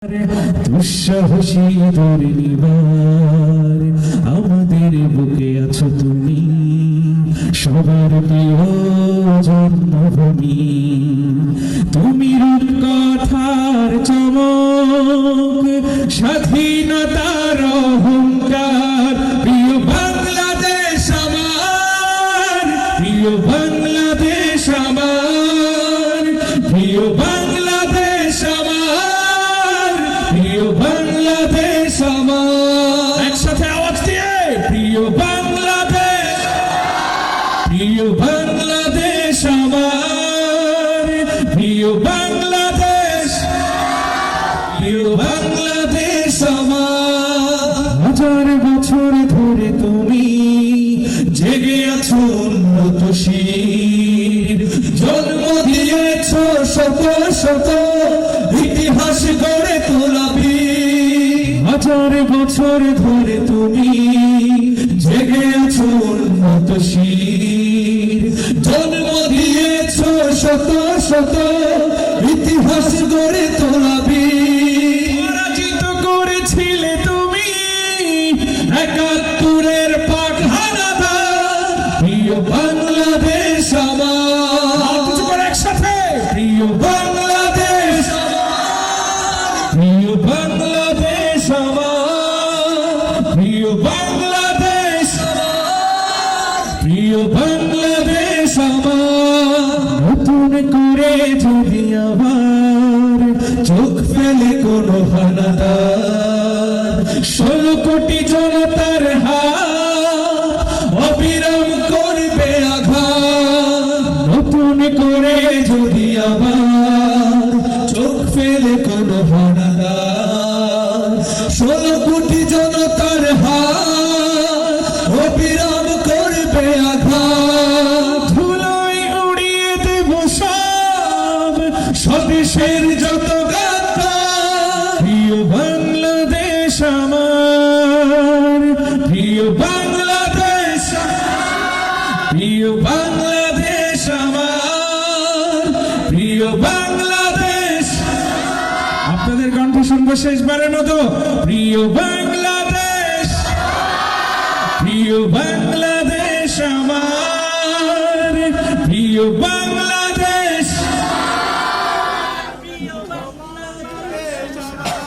দুঃসাহসী দুর্নিবার আমাদের বুকে আছো তুমি, সবার প্রিয় জন্মভূমি। তুমি রূপকথার চমক, স্বাধীনতার অহংকার। প্রিয় বাংলাদেশ আমার, প্রিয় বাংলাদেশ আমার, প্রিয় বাংলাদেশ আমার, প্রিয় বাংলাদেশ আমার। একসাথে আওয়াজ দিয়ে প্রিয় বাংলাদেশ, প্রিয় বাংলাদেশ আমার, প্রিয় বাংলাদেশ, প্রিয় বাংলাদেশ আমার। হাজার বছর ধরে তুমি জেগে আছো উন্নতশীল, জন্ম দিয়েছ শত শত ইতিহাস গড়ে তোলাবি। হাজার বছর ধরে তুমি জেগে আছো উন্নতশীল, জন্ম দিয়েছ শত শত ইতিহাস গড়ে তোলাবি। পরাজিত করেছিলে তুমি একাত্তরের পাক হানাদার। প্রিয় বাংলাদেশ আমার, একসাথে প্রিয় বাংলাদেশ, প্রিয় বাংলাদেশ আমার, প্রিয় বাংলাদেশ, প্রিয় বাংলাদেশ আমার। নতুন করে যদি আবার চোখ ফেলে কোনো হানাদার, 16 কোটি জনতার হাত অবিরাম করবে আঘাত। নতুন করে যদি আবার চোখ ফেলে কোনো হানাদার, 16 কোটি জনতার হাত অবিরাম করবে আঘাত। ধুলোয় উড়িয়ে দেব সব স্বদেশের যত গাদ্দার। প্রিয় বাংলাদেশ আমার, প্রিয় বাংলাদেশ, প্রিয় বাংলাদেশ আমার, প্রিয় বাংলাদেশ। আপনাদের কণ্ঠ শুনবো শেষবারের মতো। প্রিয় বাংলাদেশ, প্রিয় বাংলাদেশ।